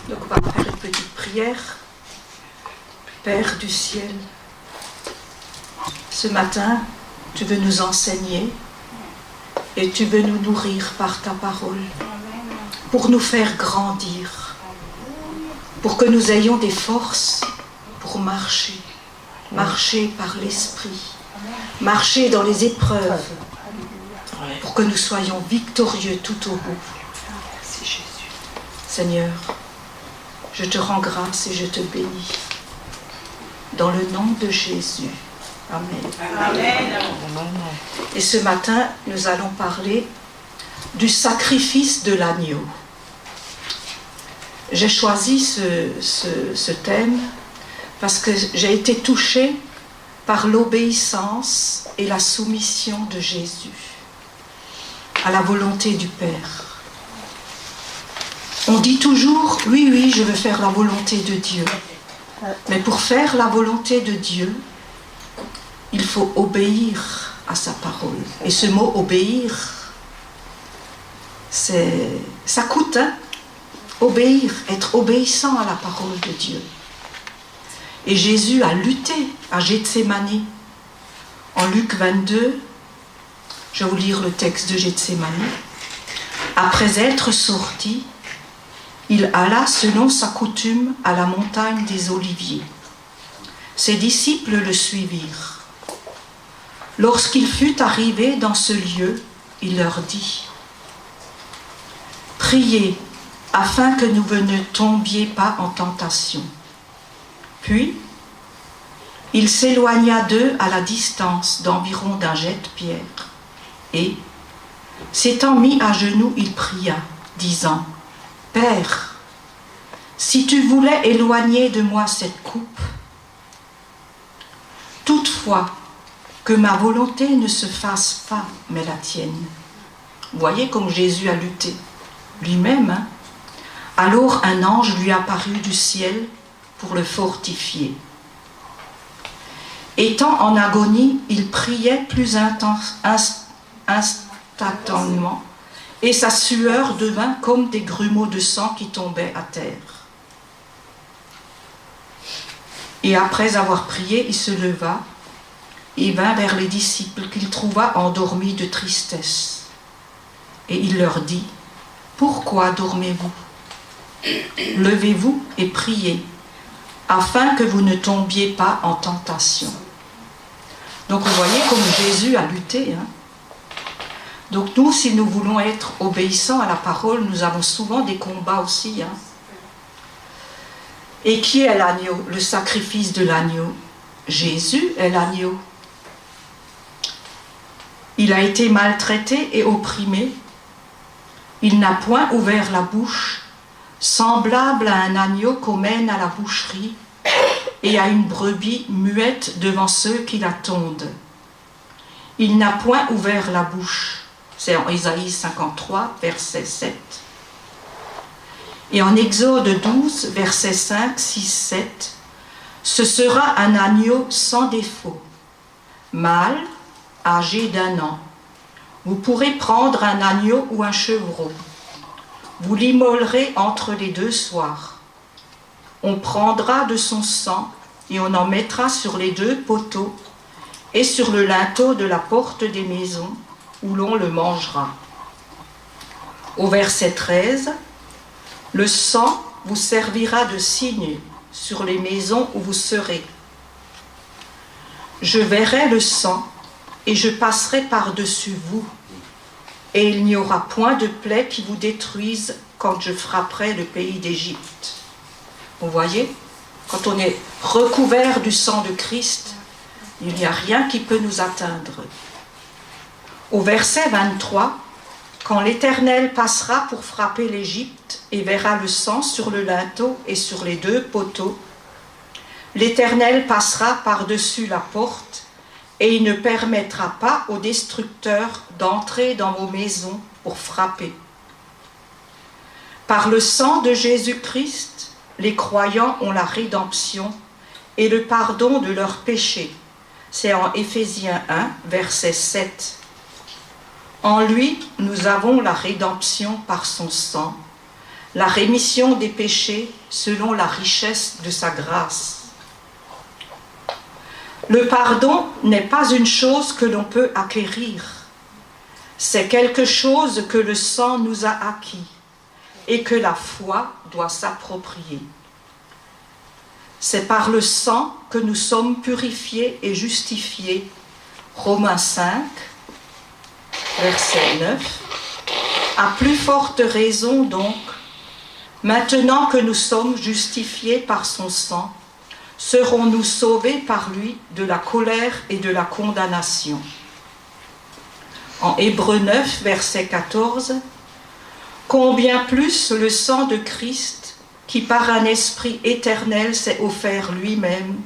Donc on va faire une petite prière. Père du ciel, ce matin, tu veux nous enseigner et tu veux nous nourrir par ta parole pour nous faire grandir, pour que nous ayons des forces pour marcher par l'esprit, marcher dans les épreuves, pour que nous soyons victorieux tout au bout. Seigneur, je te rends grâce et je te bénis. Dans le nom de Jésus. Amen. Amen. Et ce matin, nous allons parler du sacrifice de l'agneau. J'ai choisi ce thème parce que j'ai été touchée par l'obéissance et la soumission de Jésus à la volonté du Père. On dit toujours, oui, je veux faire la volonté de Dieu. Mais pour faire la volonté de Dieu, il faut obéir à sa parole. Et ce mot obéir, ça coûte, hein? Obéir, être obéissant à la parole de Dieu. Et Jésus a lutté à Gethsémani. En Luc 22, je vais vous lire le texte de Gethsémani. Après être sorti, il alla selon sa coutume à la montagne des Oliviers. Ses disciples le suivirent. Lorsqu'il fut arrivé dans ce lieu, il leur dit : « Priez afin que nous ne tombions pas en tentation. » Puis, il s'éloigna d'eux à la distance d'environ d'un jet-pierre et, s'étant mis à genoux, il pria, disant : « Père, si tu voulais éloigner de moi cette coupe, toutefois que ma volonté ne se fasse pas, mais la tienne. » Vous voyez comme Jésus a lutté lui-même. Hein? Alors un ange lui apparut du ciel pour le fortifier. Étant en agonie, il priait plus instantanément, et sa sueur devint comme des grumeaux de sang qui tombaient à terre. Et après avoir prié, il se leva et vint vers les disciples qu'il trouva endormis de tristesse. Et il leur dit : « Pourquoi dormez-vous ? Levez-vous et priez, afin que vous ne tombiez pas en tentation. » Donc vous voyez comme Jésus a lutté. Hein? Donc nous, si nous voulons être obéissants à la parole, nous avons souvent des combats aussi. Hein? Et qui est l'agneau? Le sacrifice de l'agneau. Jésus est l'agneau. Il a été maltraité et opprimé. Il n'a point ouvert la bouche, semblable à un agneau qu'on mène à la boucherie et à une brebis muette devant ceux qui la tondent. Il n'a point ouvert la bouche. C'est en Ésaïe 53, verset 7. Et en Exode 12, verset 5, 6, 7, ce sera un agneau sans défaut, mâle, âgé d'1 an. Vous pourrez prendre un agneau ou un chevreau. Vous l'immolerez entre les 2 soirs. On prendra de son sang et on en mettra sur les 2 poteaux et sur le linteau de la porte des maisons où l'on le mangera. Au verset 13, le sang vous servira de signe sur les maisons où vous serez. Je verrai le sang et je passerai par-dessus vous, et il n'y aura point de plaie qui vous détruise quand je frapperai le pays d'Égypte. Vous voyez, quand on est recouvert du sang de Christ, il n'y a rien qui peut nous atteindre. Au verset 23, quand l'Éternel passera pour frapper l'Égypte et verra le sang sur le linteau et sur les 2 poteaux, l'Éternel passera par-dessus la porte et il ne permettra pas aux destructeurs d'entrer dans vos maisons pour frapper. Par le sang de Jésus-Christ, les croyants ont la rédemption et le pardon de leurs péchés. C'est en Éphésiens 1, verset 7. En lui, nous avons la rédemption par son sang, la rémission des péchés selon la richesse de sa grâce. Le pardon n'est pas une chose que l'on peut acquérir, c'est quelque chose que le sang nous a acquis et que la foi doit s'approprier. C'est par le sang que nous sommes purifiés et justifiés. Romains 5, verset 9. À plus forte raison donc, maintenant que nous sommes justifiés par son sang, serons-nous sauvés par lui de la colère et de la condamnation. En Hébreux 9, verset 14, combien plus le sang de Christ, qui par un esprit éternel s'est offert lui-même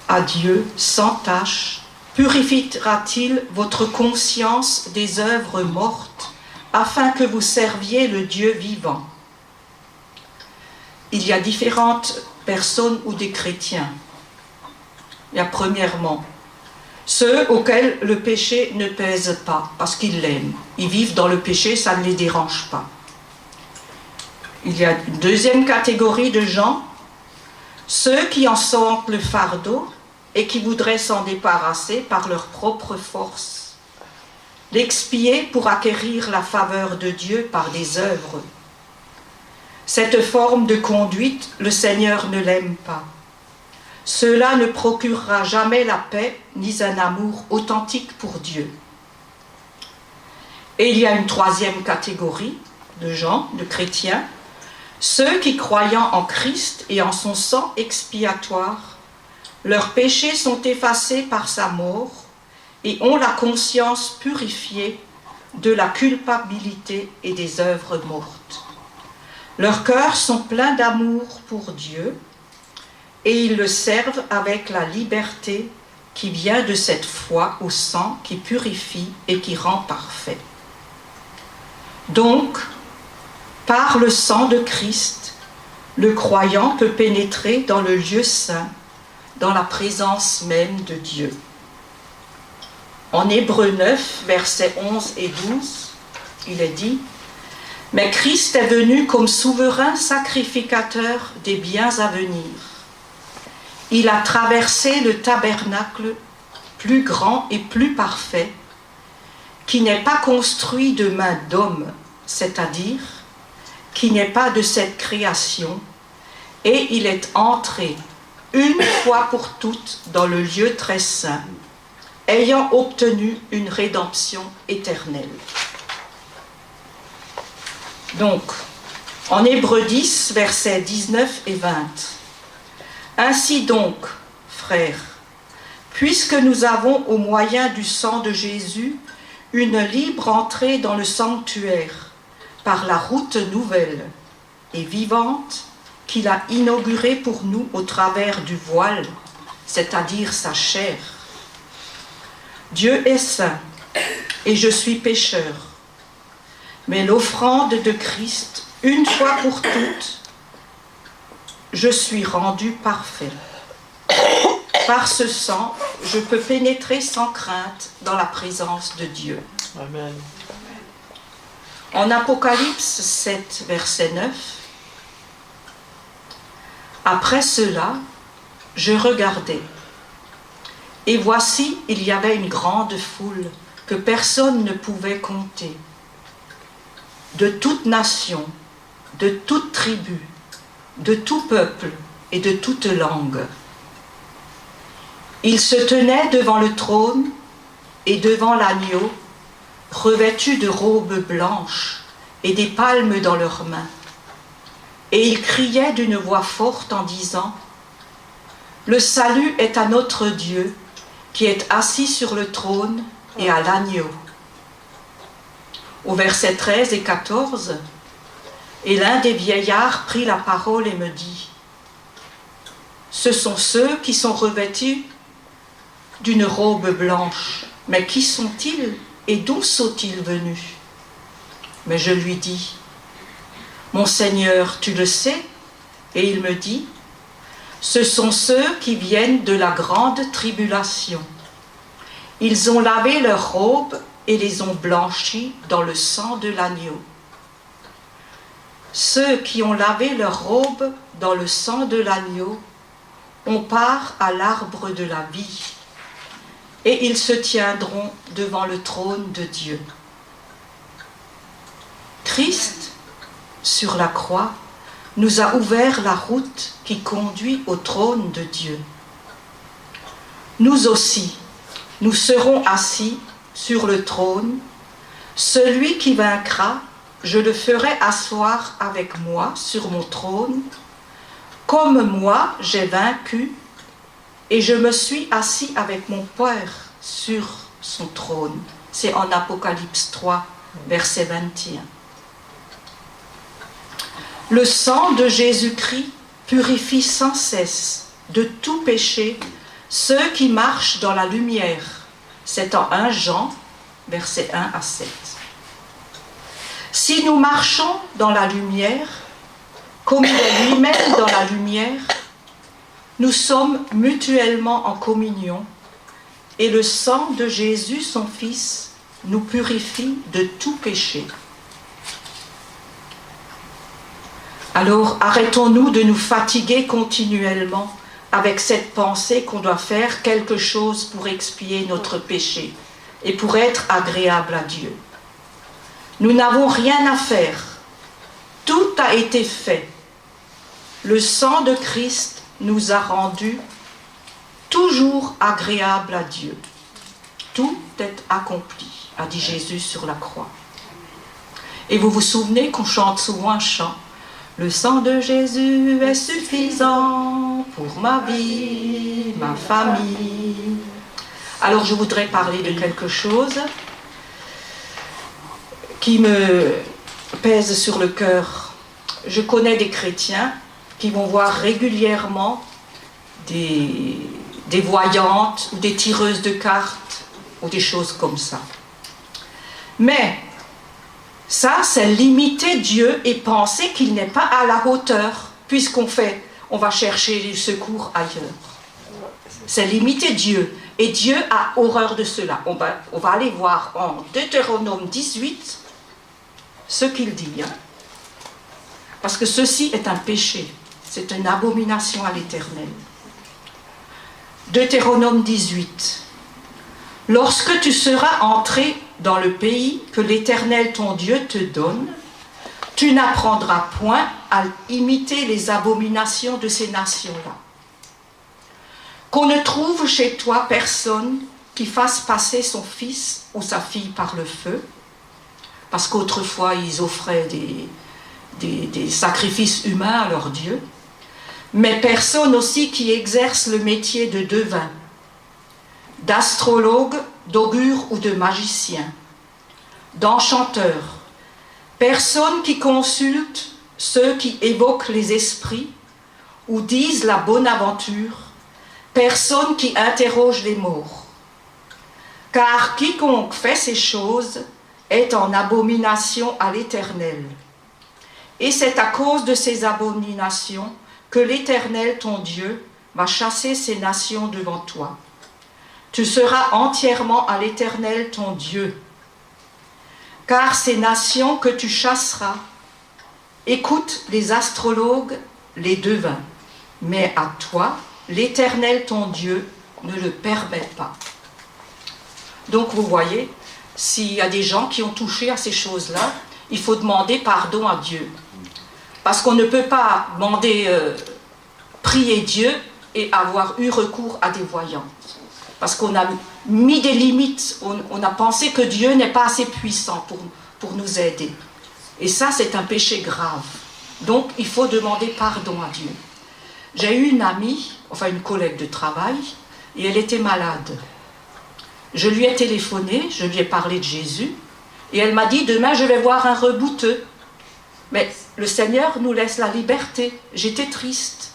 à Dieu sans tache, purifiera-t-il votre conscience des œuvres mortes, afin que vous serviez le Dieu vivant. Il y a différentes personnes ou des chrétiens. Il y a premièrement ceux auxquels le péché ne pèse pas, parce qu'ils l'aiment. Ils vivent dans le péché, ça ne les dérange pas. Il y a une deuxième catégorie de gens, ceux qui en sentent le fardeau et qui voudraient s'en débarrasser par leur propre force, l'expier pour acquérir la faveur de Dieu par des œuvres. Cette forme de conduite, le Seigneur ne l'aime pas. Cela ne procurera jamais la paix ni un amour authentique pour Dieu. Et il y a une troisième catégorie de gens, de chrétiens, ceux qui, croyant en Christ et en son sang expiatoire, leurs péchés sont effacés par sa mort et ont la conscience purifiée de la culpabilité et des œuvres mortes. Leurs cœurs sont pleins d'amour pour Dieu et ils le servent avec la liberté qui vient de cette foi au sang qui purifie et qui rend parfait. Donc, par le sang de Christ, le croyant peut pénétrer dans le lieu saint, dans la présence même de Dieu. En Hébreux 9, versets 11 et 12, il est dit « Mais Christ est venu comme souverain sacrificateur des biens à venir. Il a traversé le tabernacle plus grand et plus parfait, qui n'est pas construit de main d'homme, c'est-à-dire qui n'est pas de cette création, et il est entré une fois pour toutes dans le lieu très saint, ayant obtenu une rédemption éternelle. » Donc, en Hébreux 10, versets 19 et 20. « Ainsi donc, frères, puisque nous avons au moyen du sang de Jésus une libre entrée dans le sanctuaire par la route nouvelle et vivante qu'il a inaugurée pour nous au travers du voile, c'est-à-dire sa chair. Dieu est saint et je suis pécheur, mais l'offrande de Christ, une fois pour toutes, je suis rendu parfait. Par ce sang, je peux pénétrer sans crainte dans la présence de Dieu. » Amen. En Apocalypse 7, verset 9, « Après cela, je regardais, et voici, il y avait une grande foule que personne ne pouvait compter, de toute nation, de toute tribu, de tout peuple et de toute langue. Ils se tenaient devant le trône et devant l'agneau, revêtus de robes blanches et des palmes dans leurs mains. Et ils criaient d'une voix forte en disant « Le salut est à notre Dieu, qui est assis sur le trône et à l'agneau. » Au verset 13 et 14, « Et l'un des vieillards prit la parole et me dit « Ce sont ceux qui sont revêtus d'une robe blanche. Mais qui sont-ils et d'où sont-ils venus ?» Mais je lui dis « Mon Seigneur, tu le sais ?» Et il me dit « Ce sont ceux qui viennent de la grande tribulation. Ils ont lavé leurs robes et les ont blanchis dans le sang de l'agneau. Ceux qui ont lavé leurs robes dans le sang de l'agneau ont part à l'arbre de la vie, et ils se tiendront devant le trône de Dieu. Christ, sur la croix, nous a ouvert la route qui conduit au trône de Dieu. Nous aussi, nous serons assis sur le trône. Celui qui vaincra, je le ferai asseoir avec moi sur mon trône, comme moi j'ai vaincu, et je me suis assis avec mon Père sur son trône. C'est en Apocalypse 3, verset 21. Le sang de Jésus-Christ purifie sans cesse de tout péché ceux qui marchent dans la lumière. C'est en 1 Jean, versets 1 à 7. Si nous marchons dans la lumière, comme il est lui-même dans la lumière, nous sommes mutuellement en communion, et le sang de Jésus, son Fils, nous purifie de tout péché. Alors arrêtons-nous de nous fatiguer continuellement avec cette pensée qu'on doit faire quelque chose pour expier notre péché et pour être agréable à Dieu. Nous n'avons rien à faire. Tout a été fait. Le sang de Christ nous a rendus toujours agréables à Dieu. Tout est accompli, a dit Jésus sur la croix. Et vous vous souvenez qu'on chante souvent un chant. Le sang de Jésus est suffisant pour ma vie, ma famille. Alors je voudrais parler de quelque chose qui me pèse sur le cœur. Je connais des chrétiens qui vont voir régulièrement des voyantes ou des tireuses de cartes ou des choses comme ça. Mais ça, c'est limiter Dieu et penser qu'il n'est pas à la hauteur, puisqu'on va chercher du secours ailleurs. C'est limiter Dieu. Et Dieu a horreur de cela. On va aller voir en Deutéronome 18 ce qu'il dit. Parce que ceci est un péché. C'est une abomination à l'Éternel. Deutéronome 18. Lorsque tu seras entré dans le pays que l'Éternel ton Dieu te donne, tu n'apprendras point à imiter les abominations de ces nations-là. Qu'on ne trouve chez toi personne qui fasse passer son fils ou sa fille par le feu, parce qu'autrefois ils offraient des sacrifices humains à leur Dieu, mais personne aussi qui exerce le métier de devin, d'astrologue, d'augure ou de magicien, d'enchanteur, personne qui consulte ceux qui évoquent les esprits ou disent la bonne aventure, personne qui interroge les morts. Car quiconque fait ces choses est en abomination à l'Éternel. Et c'est à cause de ces abominations que l'Éternel, ton Dieu, va chasser ces nations devant toi. Tu seras entièrement à l'Éternel, ton Dieu. Car ces nations que tu chasseras écoutent les astrologues, les devins. Mais à toi, l'Éternel, ton Dieu, ne le permet pas. Donc vous voyez, s'il y a des gens qui ont touché à ces choses-là, il faut demander pardon à Dieu. Parce qu'on ne peut pas prier Dieu et avoir eu recours à des voyants. Parce qu'on a mis des limites, on a pensé que Dieu n'est pas assez puissant pour nous aider. Et ça, c'est un péché grave. Donc, il faut demander pardon à Dieu. J'ai eu une amie, enfin une collègue de travail, et elle était malade. Je lui ai téléphoné, je lui ai parlé de Jésus, et elle m'a dit, demain je vais voir un rebouteux. Mais le Seigneur nous laisse la liberté. J'étais triste.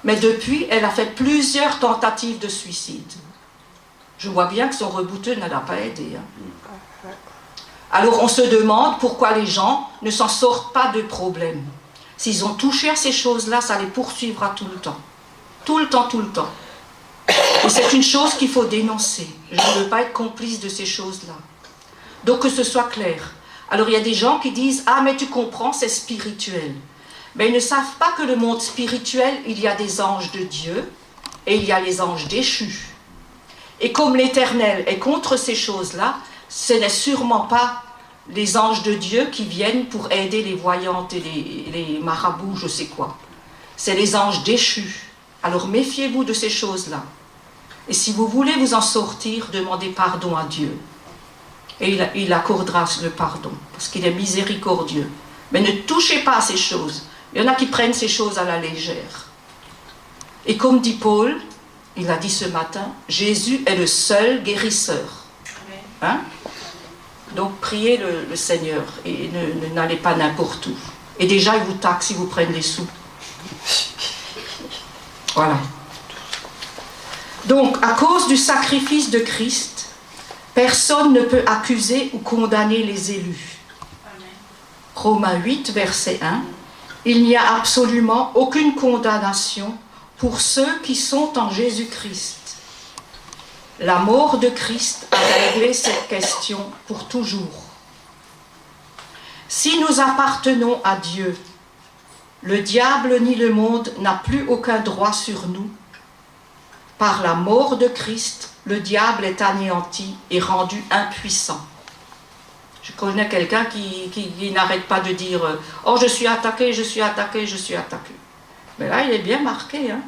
Mais depuis, elle a fait plusieurs tentatives de suicide. Je vois bien que son rebouteux ne l'a pas aidé. Alors on se demande pourquoi les gens ne s'en sortent pas de problème. S'ils ont touché à ces choses-là, ça les poursuivra tout le temps. Tout le temps, tout le temps. Et c'est une chose qu'il faut dénoncer. Je ne veux pas être complice de ces choses-là. Donc que ce soit clair. Alors il y a des gens qui disent « Ah mais tu comprends, c'est spirituel ». Mais ils ne savent pas que le monde spirituel, il y a des anges de Dieu et il y a les anges déchus. Et comme l'Éternel est contre ces choses-là, ce n'est sûrement pas les anges de Dieu qui viennent pour aider les voyantes et les marabouts, je sais quoi. C'est les anges déchus. Alors méfiez-vous de ces choses-là. Et si vous voulez vous en sortir, demandez pardon à Dieu. Et il accordera le pardon, parce qu'il est miséricordieux. Mais ne touchez pas à ces choses. Il y en a qui prennent ces choses à la légère. Et comme dit Paul, il a dit ce matin, Jésus est le seul guérisseur. Hein? Donc priez le Seigneur et n'allez pas n'importe où. Et déjà, il vous taxe, il vous prenne les sous. Voilà. Donc, à cause du sacrifice de Christ, personne ne peut accuser ou condamner les élus. Romains 8, verset 1. Il n'y a absolument aucune condamnation pour ceux qui sont en Jésus-Christ. La mort de Christ a réglé cette question pour toujours. Si nous appartenons à Dieu, le diable ni le monde n'a plus aucun droit sur nous. Par la mort de Christ, le diable est anéanti et rendu impuissant. Je connais quelqu'un qui n'arrête pas de dire « Oh, je suis attaqué, je suis attaqué, je suis attaqué ». Mais là, il est bien marqué. Hein?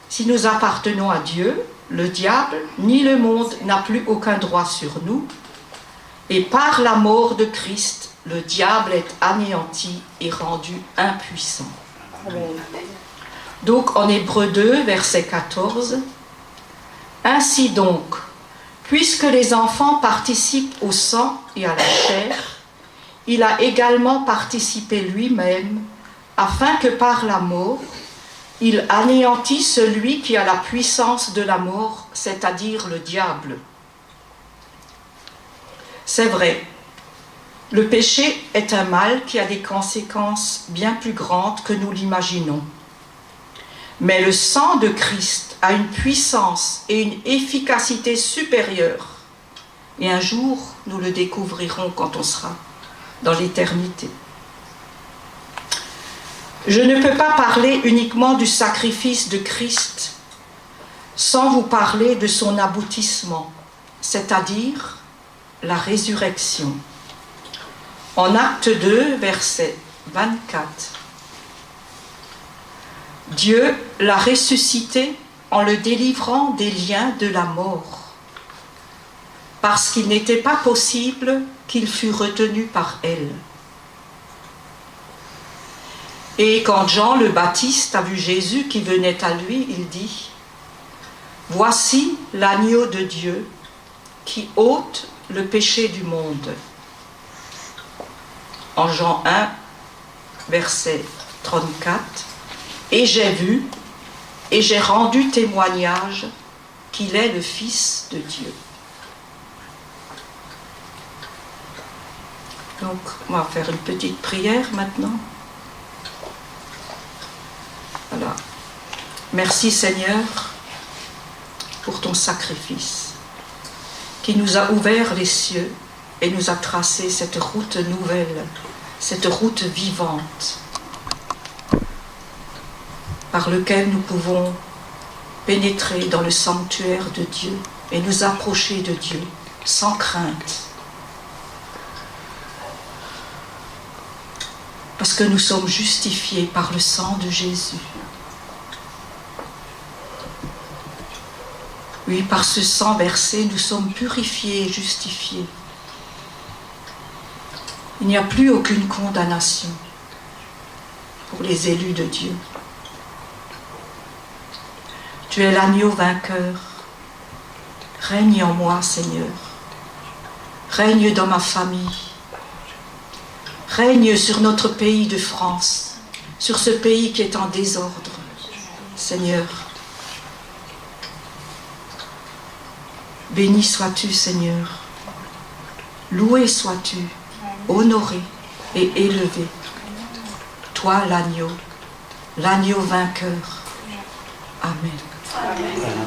Si nous appartenons à Dieu, le diable ni le monde n'a plus aucun droit sur nous. Et par la mort de Christ, le diable est anéanti et rendu impuissant. Amen. Donc, en Hébreux 2, verset 14, « Ainsi donc, puisque les enfants participent au sang et à la chair, il a également participé lui-même, afin que par la mort, il anéantit celui qui a la puissance de la mort, c'est-à-dire le diable. » C'est vrai, le péché est un mal qui a des conséquences bien plus grandes que nous l'imaginons. Mais le sang de Christ a une puissance et une efficacité supérieures. Et un jour, nous le découvrirons quand on sera dans l'éternité. Je ne peux pas parler uniquement du sacrifice de Christ sans vous parler de son aboutissement, c'est-à-dire la résurrection. En Acte 2, verset 24, Dieu l'a ressuscité en le délivrant des liens de la mort, parce qu'il n'était pas possible qu'il fût retenu par elle. Et quand Jean le Baptiste a vu Jésus qui venait à lui, il dit « Voici l'agneau de Dieu qui ôte le péché du monde. » En Jean 1, verset 34, « Et j'ai vu et j'ai rendu témoignage qu'il est le Fils de Dieu. » Donc, on va faire une petite prière maintenant. Voilà. Merci Seigneur pour ton sacrifice qui nous a ouvert les cieux et nous a tracé cette route nouvelle, cette route vivante par laquelle nous pouvons pénétrer dans le sanctuaire de Dieu et nous approcher de Dieu sans crainte. Parce que nous sommes justifiés par le sang de Jésus. Oui, par ce sang versé, nous sommes purifiés et justifiés. Il n'y a plus aucune condamnation pour les élus de Dieu. Tu es l'agneau vainqueur. Règne en moi, Seigneur. Règne dans ma famille. Règne sur notre pays de France, sur ce pays qui est en désordre, Seigneur. Béni sois-tu, Seigneur. Loué sois-tu, honoré et élevé. Toi, l'agneau vainqueur. Amen. Amen.